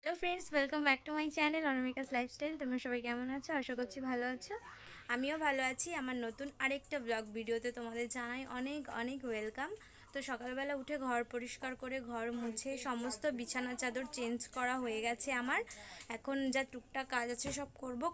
Hello friends, welcome back to my channel Anamika's lifestyle. তোমরা সবাই কেমন আছো? আশা করছি ভালো আছো। আমিও ভালো আছি। আমার নতুন আরেকটা ব্লগ ভিডিওতে তোমাদের জানাই অনেক অনেক ওয়েলকাম। তো সকালবেলা উঠে ঘর পরিষ্কার করে ঘর মুছে সমস্ত বিছানা চাদর চেঞ্জ করা হয়ে গেছে আমার। এখন যা টুকটাক কাজ আছে সব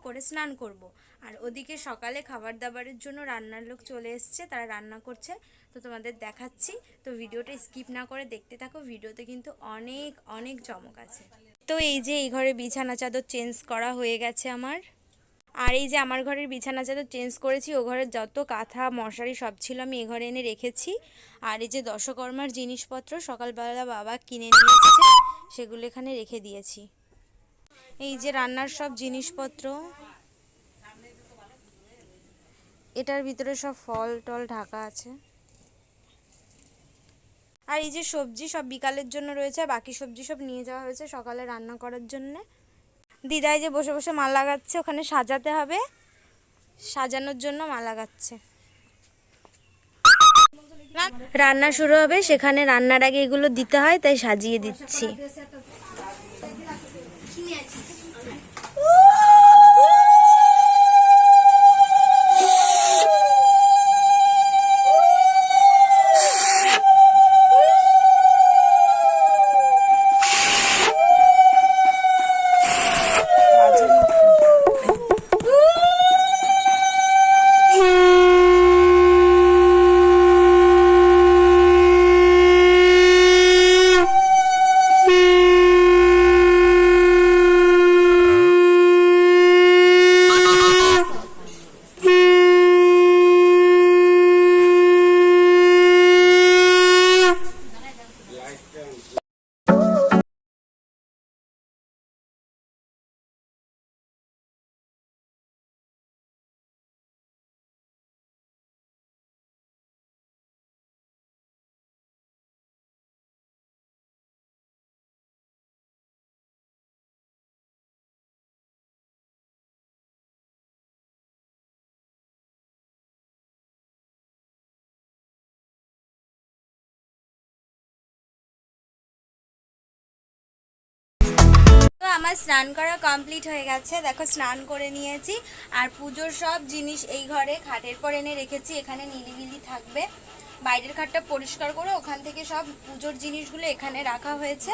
করে স্নান করব। আর ওদিকে সকালে খাবার দাবারের জন্য রান্নার লোক চলে এসছে, তারা রান্না করছে। তো তোমাদের দেখাচ্ছি। তো ভিডিওটা স্কিপ না করে দেখতে থাকো, ভিডিওতে কিন্তু অনেক অনেক চমক আছে। তো এই যে এই ঘরে বিছানা চাদর চেঞ্জ করা হয়ে গেছে আমার। আর এই যে আমার ঘরের বিছানা চাদর চেঞ্জ করেছি, ও ঘরের যত কাঁথা মশারি সব ছিল আমি এ ঘরে এনে রেখেছি। আর এই যে দশকর্মার জিনিসপত্র সকালবেলা বাবা কিনে নিয়ে এসেছে, সেগুলো এখানে রেখে দিয়েছি। এই যে রান্নার সব জিনিসপত্র, এটার ভিতরে সব ফল টল ঢাকা আছে। আর এই যে সবজি সব বিকালের জন্য রয়েছে, বাকি সবজি সব নিয়ে যাওয়া হয়েছে সকালে রান্না করার জন্য। দিদাই যে বসে বসে মাল লাগাচ্ছে, ওখানে সাজাতে হবে, সাজানোর জন্য মালা লাগাচ্ছে। রান্না শুরু হবে, সেখানে রান্নার আগে এগুলো দিতে হয়, তাই সাজিয়ে দিচ্ছি। তো আমার স্নান করা কমপ্লিট হয়ে গেছে, দেখো স্নান করে নিয়েছি। আর পুজোর সব জিনিস এই ঘরে খাটের পর এনে রেখেছি, এখানে নিরিবিলি থাকবে। বাইরের খাটটা পরিষ্কার করে ওখান থেকে সব পুজোর জিনিসগুলো এখানে রাখা হয়েছে।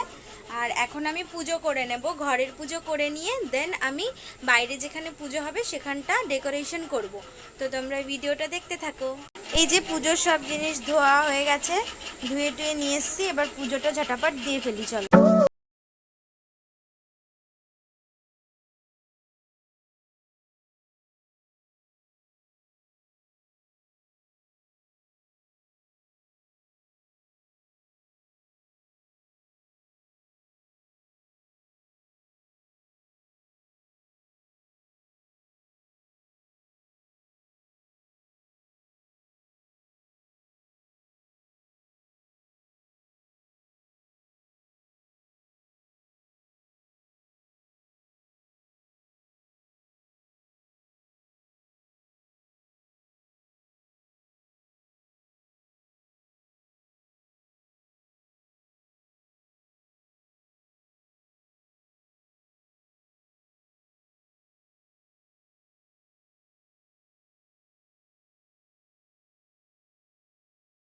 আর এখন আমি পুজো করে নেব, ঘরের পুজো করে নিয়ে দেন আমি বাইরে যেখানে পুজো হবে সেখানটা ডেকোরেশন করব। তো তোমরা ভিডিওটা দেখতে থাকো। এই যে পুজোর সব জিনিস ধোয়া হয়ে গেছে, ধুয়ে টুয়ে নিয়ে এসেছি, এবার পুজোটা ঝটাপট দিয়ে ফেলি চলো।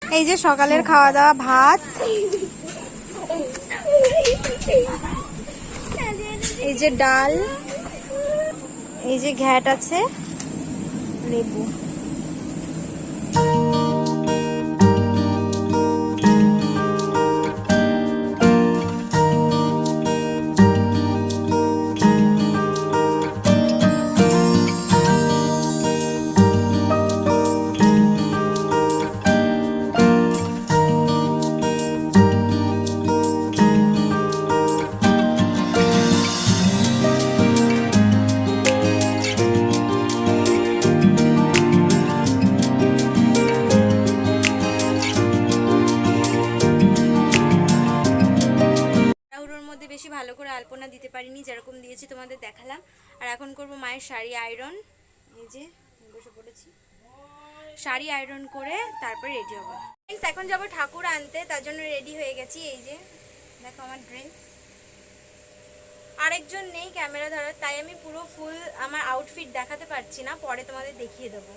এই যে সকালের খাওয়া দাওয়া, ভাত, এই যে ডাল, এই যে ঘ্যাট আছে, লেবু। বেশি ভালো করে আলপনা দিতে পারিনি, যেরকম দিয়েছি তোমাদের দেখালাম। আর এখন করব মায়ের শাড়ি আয়রন। এই যে বসে পড়েছি, শাড়ি আয়রন করে তারপর রেডি হবো। এখন যাবো ঠাকুর আনতে, তার জন্য রেডি হয়ে গেছি। এই যে দেখো আমার ড্রেস। আরেকজন নেই ক্যামেরা ধরার, তাই আমি পুরো ফুল আমার আউটফিট দেখাতে পারছি না, পরে তোমাদের দেখিয়ে দেবো।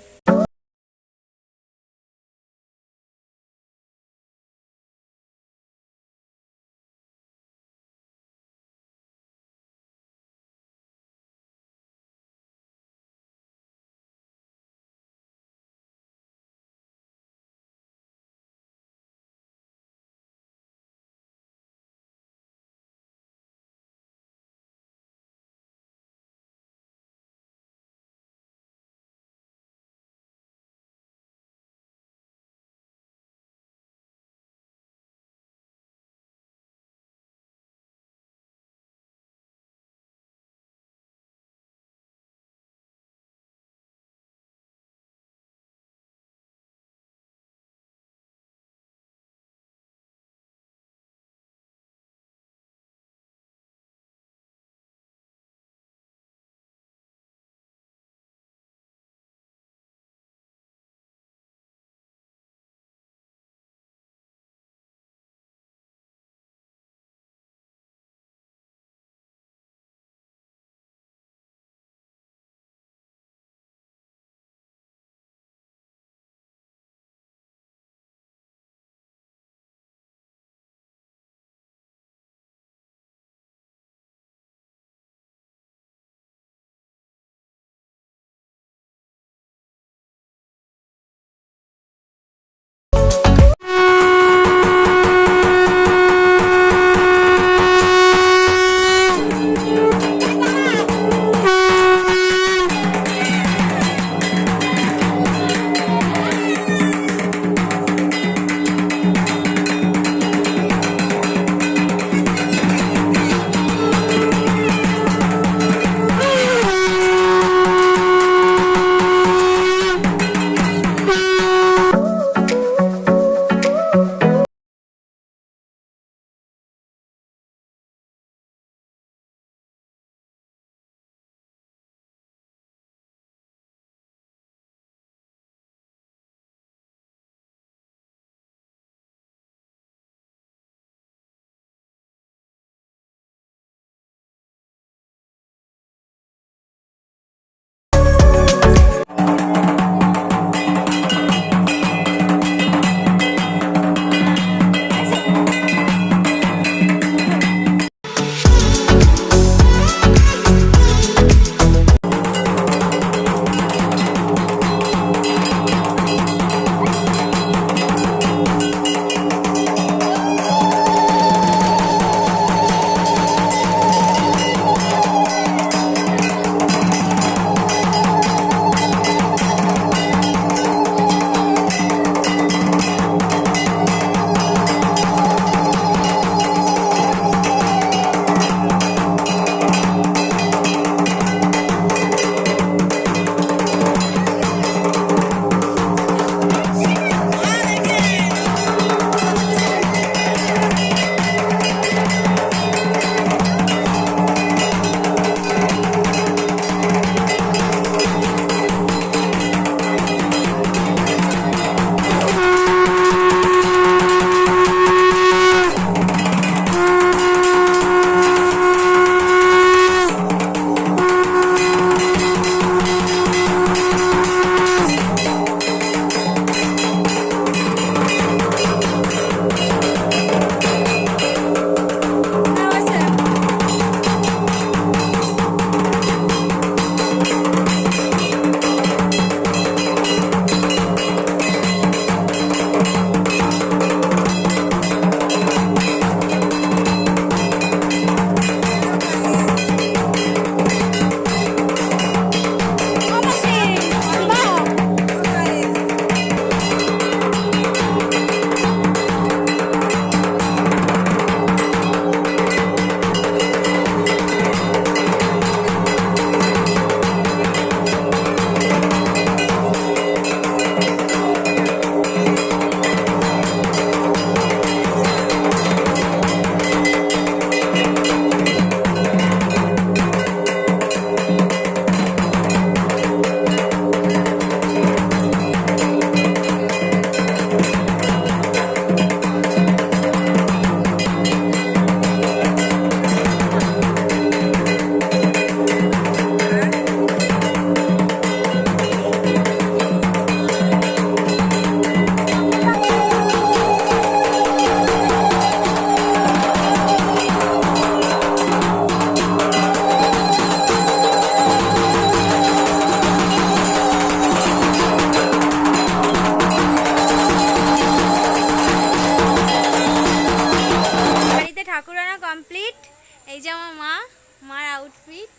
এই যে আমার মার আউটফিট।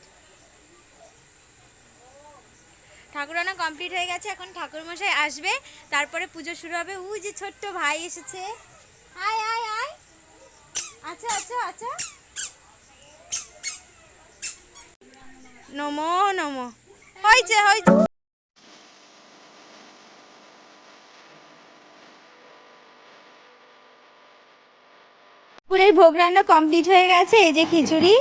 ঠাকুরানা কমপ্লিট হয়ে গেছে, এখন ঠাকুরমশাই আসবে, তারপরে পুজো শুরু হবে। ওই যে ছোট্ট ভাই এসেছে, আয় আয় আয়, আচ্ছা আচ্ছা আচ্ছা, নমো নমো, হয়েছে হয়েছে। পুরের ভোগ রান্না কমপ্লিট হয়ে গেছে। এই যে খিচুড়ি,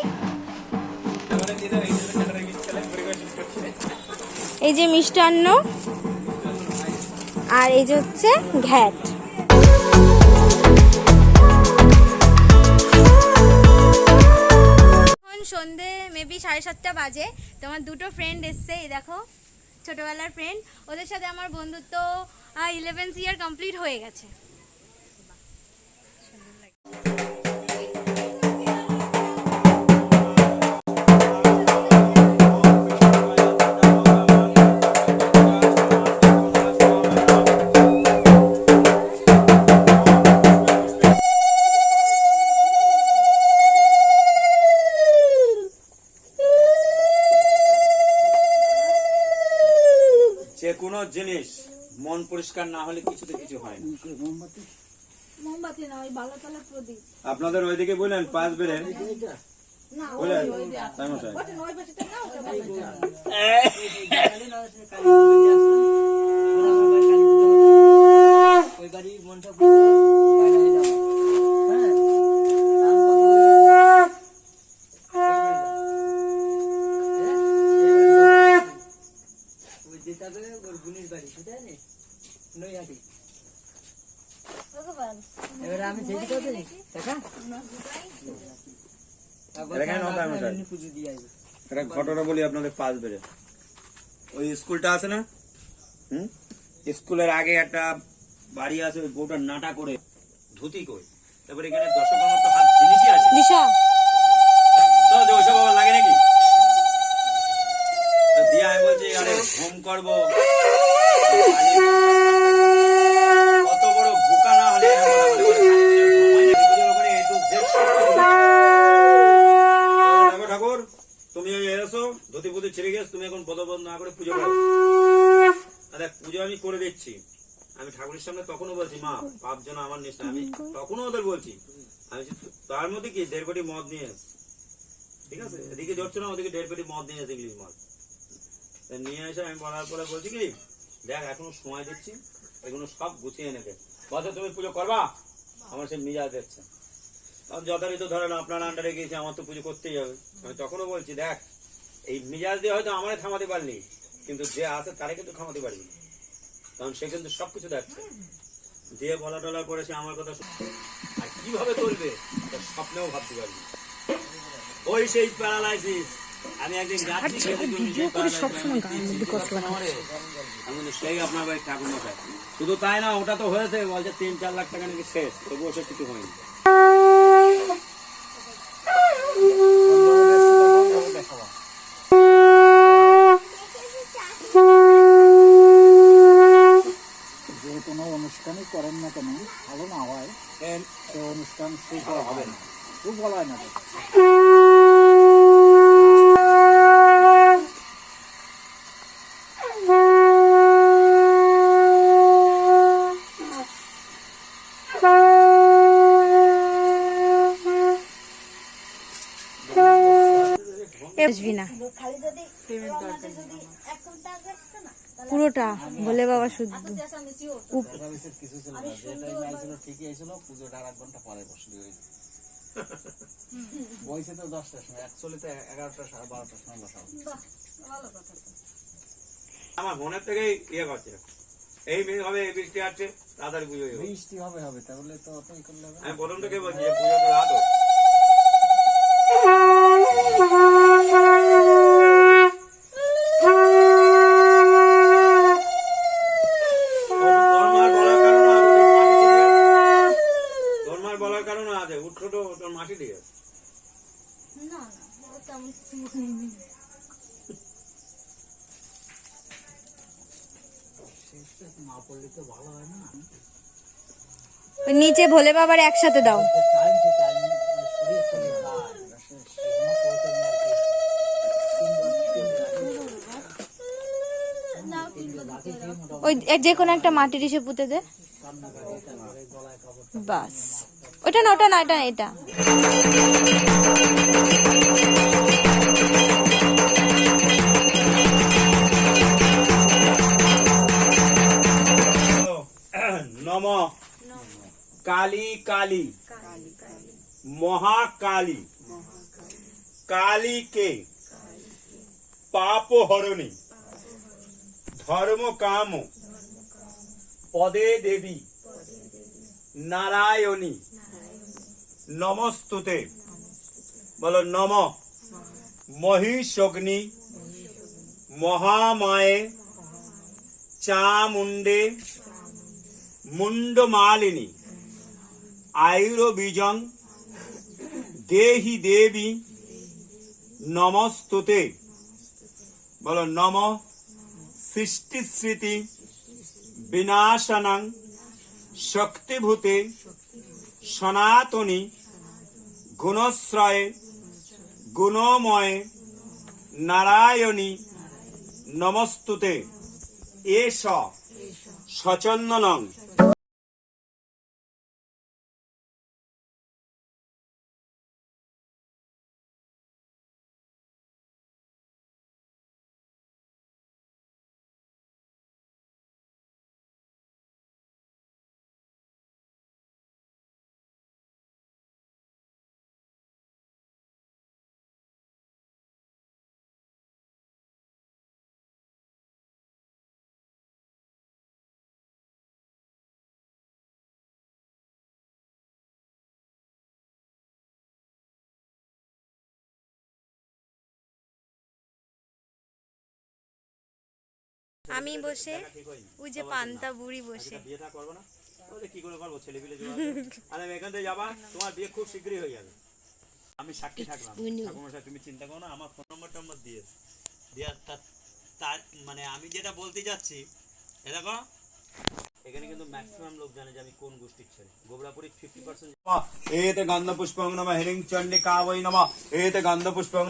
এই যে মিষ্টান্ন, আর এই যে হচ্ছে ঘ্যাট। এখন সন্ধে মেবি 7:30 বাজে। তোমার দুটো ফ্রেন্ড এসছে, এই দেখো ছোটবেলার ফ্রেন্ড, ওদের সাথে আমার বন্ধুত্ব 11th ইয়ার কমপ্লিট হয়ে গেছে। যে কোনো জিনিস মন পরিষ্কার না হলে কিছুতে কিছু হয় না। মোমবাতি না, ওই ভালো তালের প্রদীপ। আপনাদের ওইদিকে বললেন পাঁচ বেড়ে না, বললেন ওই তাই মশাই? ওই পাশেটা না, ওটা ভালো। ওই বাড়ি মনটা বাইরে যাবো। হ্যাঁ, ওই যেটাতে ওর বোনের বাড়ি, সেটাই নেই নৈহাটি। এবারে আমি সেই কথা নেই দেখা পুজো দিয়ে আসবো। একটা ঘটনা বলি আপনাদের পাঁচ বেড়ে। ওই স্কুলটা আছে না, স্কুলের আগে একটা বাড়ি আছে, ওই বউটা নাটা করে ধুতি করে, তারপরে এখানে দর্শকের মতো হাত জিনিসই আছে। তো যে ওইসব আবার লাগে নাকি? তো দিয়ে আমি বলছি আরে হোম করবো, কত বড় বোকা না হলে ঠাকুর তুমি এসো, ধুতি পুতি ছেড়ে গেছ, তুমি এখন বদবদ না করে পুজো করো। দেখ পুজো আমি করে দিচ্ছি। আমি ঠাকুরের সামনে তখনও বলছি মা পাপ যেন আমার নিষ্ঠা, আমি তখনও ওদের বলছি। আমি তার মধ্যে কি 1.5 পেটি মদ নিয়ে এস, ঠিক আছে, এদিকে ধরছো না, ওদিকে 1.5 পেটি মদ নিয়ে এসে ইংলিশ মদ নিয়ে এসে আমি বলার পরে বলছি কি দেখ এখনো সময় দিচ্ছি, এগুলো সব গুছিয়ে নেবে, বলছে তুমি পুজো করবা, আমার সে মিজাজ দেখছে। যথারীত ধরেন আপনার আন্ডারে গিয়েছে, আমার তো পুজো করতেই হবে। আমি তখনও বলছি দেখ এই মিজাজ দিয়ে হয়তো আমারে থামাতে পারলি, কিন্তু যে আছে তারে কিন্তু থামাতে পারবি, কারণ সে কিন্তু সবকিছু দেখছে। দিয়ে বলা টলা করে সে আমার কথা আর কিভাবে চলবে স্বপ্নেও ভাবতে পারবি। ওই সেই প্যারালাইসিস, আমি একদিন যাচ্ছি সেই আপনার বাড়ির ঠাকুর মশাই। শুধু তাই না, ওটা তো হয়েছে বলছে 3-4 লাখ টাকা নাকি শেষ, তবুও সে কিছু হয়নি। যে কোনো অনুষ্ঠানই করেন না কেন, ভালো না হয় সে অনুষ্ঠান সুফল হবে না, সুফল হয় না। পুরোটা বলে বাবা শুদ্ধ ঠিকই ছিল, পুজোটা আর 1 ঘন্টা পরে বসলি বইছে তো 10টার সময়, অ্যাকচুয়ালি তো 11টা 12টার সময় বসা হবে। আমার মনের থেকেই ইয়ে করছে এই মেয়ে হবে, এই বৃষ্টি আসছে, তাড়াতাড়ি পুজো হবে। বৃষ্টি হবে হবে তাহলে তো অতই করলে হবে। আমি প্রথম থেকে বলছি পুজোটা রাত হোক। বলার কারণ আছে, উঠছো তো তোর মাটি দিয়ে না না, ও তেমন কিছু হয়নি। না পড়লে তো ভালো হয় না। নিচে ভোলে বাবার একসাথে দাও। টাইম সে টাইম শরীর শরীর ওই যে কোনো একটা মাটির ইসে পুঁতে দে। বাস, ওটা না, ওটা না, এটা এটা। নম কালী কালী মহাকালী কালীকে পাপ হরণী ধর্ম কাম পদে দেবী নারায়ণী নমস্তুতে। বলো নম মহিষগ্নি মহামায়ে চামুণ্ডে মুন্ডমালিনী আয়ুর্বীজং দেহি দেবী নমস্তুতে। বলো নম সৃষ্টিস্মৃতি বিনাশনং শক্তিভূতে সনাতনী গুণশ্রয়ে গুণময়ে নারায়ণী নমস্তুতে। এষ সচন্দনং আমি বসে, ওই যে পান্তা বুড়ি বসে। বিয়েটা করবো না? বলে কি করে করবো, ছেলে পিলে জোগাড় করে। আরে এখান থেকে যাবা, তোমার বিয়ে খুব শীঘ্রই হয়ে যাবে। আমি সাক্ষী থাকলাম। ঠাকুরমশাই তুমি চিন্তা করো না, আমার ফোন নম্বর দিয়ে তার মানে আমি যেটা বলতে যাচ্ছি, এটা কো এখানে কিন্তু ম্যাক্সিমাম লোক জানে যে আমি কোন গোষ্ঠীর ছেলে। গোবরাপুরি 50% এতে গন্ধ পুষ্পং নমঃ হিরিং চণ্ডিকা বৈ নমঃ এতে গন্ধ পুষ্পং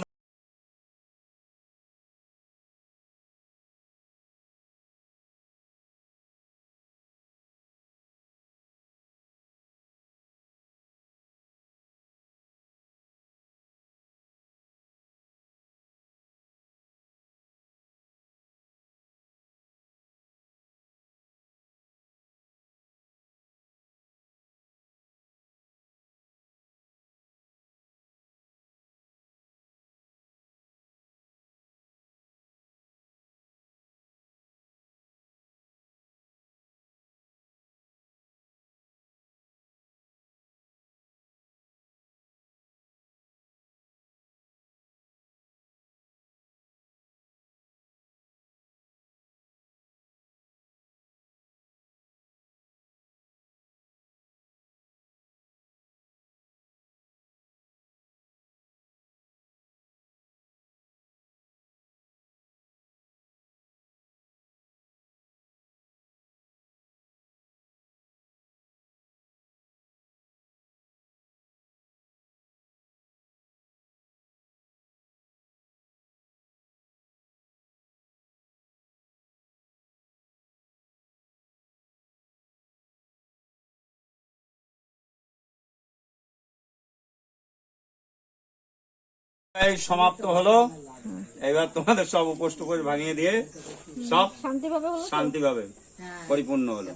সমাপ্ত হলো। এবার তোমাদের সব উপষ্ট করে ভাঙিয়ে দিয়ে সব শান্তিভাবে পরিপূর্ণ হলো।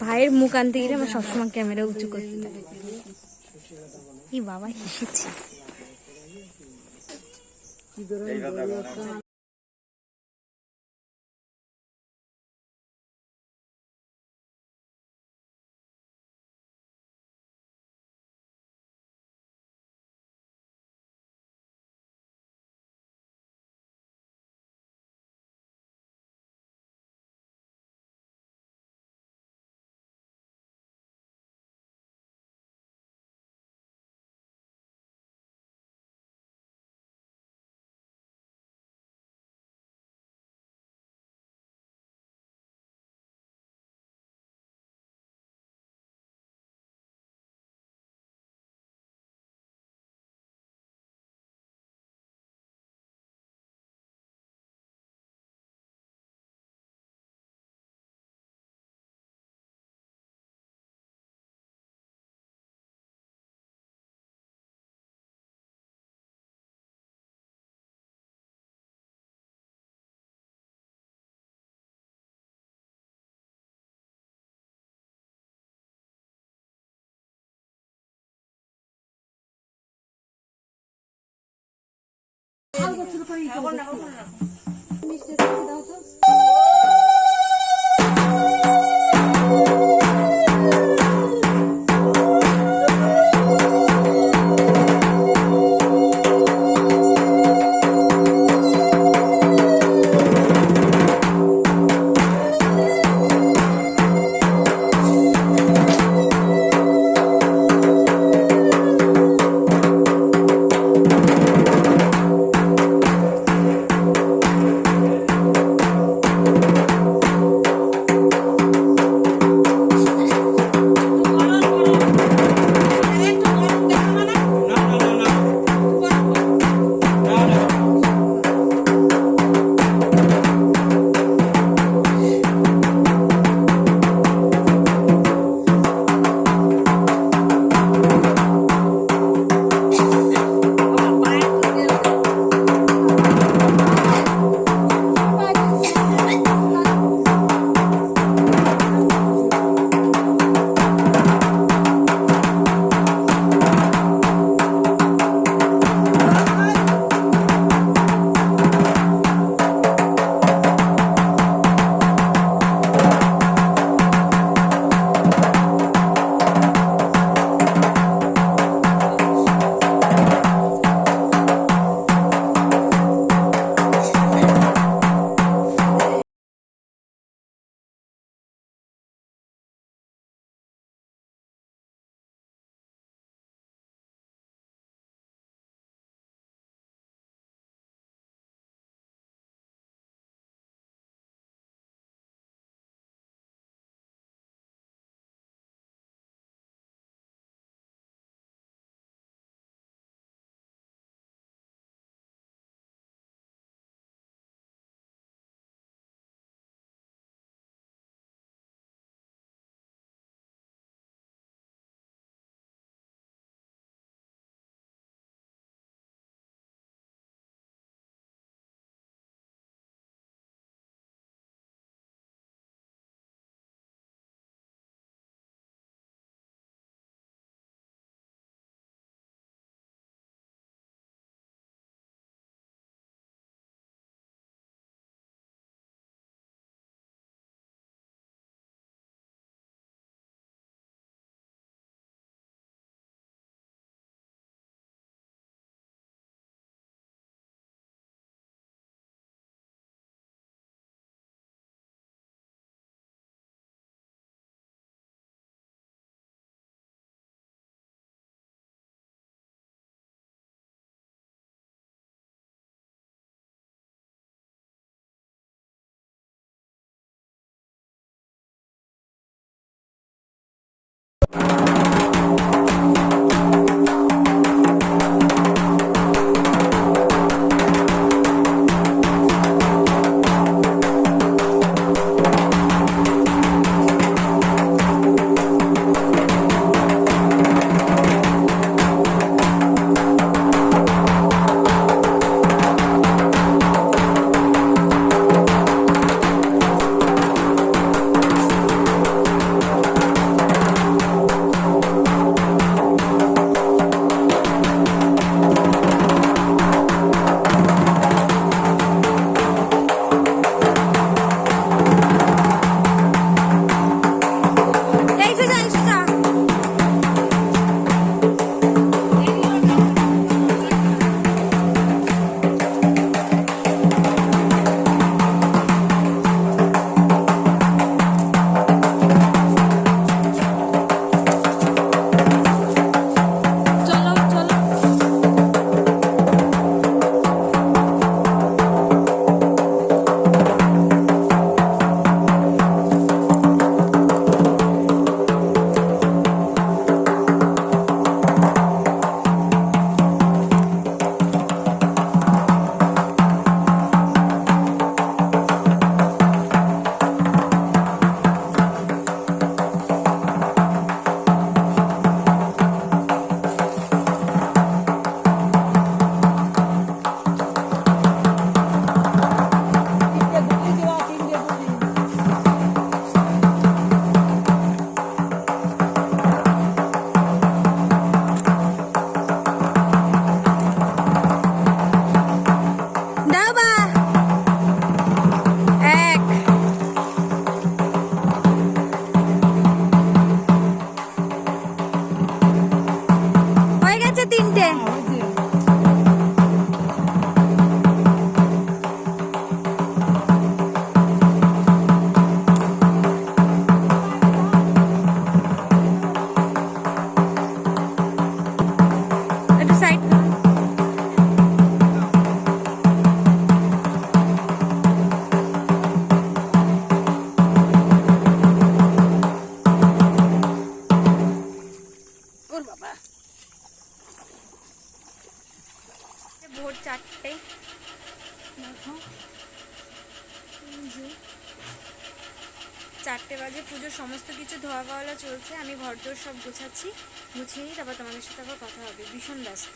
ভাইয়ের মুখ আনতে গেলে আমার সবসময় ক্যামেরা উঁচু করতে হয়। এই বাবা হেসেছে। মিষ্টি দাও তো। 4টে বাজে, পুজোর সমস্ত কিছু ধোয়া পাওয়ালা চলছে, আমি ঘর দোর সব গোছাচ্ছি, গুছিয়ে নিই, তারপর তোমাদের সাথে আবার কথা হবে, ভীষণ ব্যস্ত।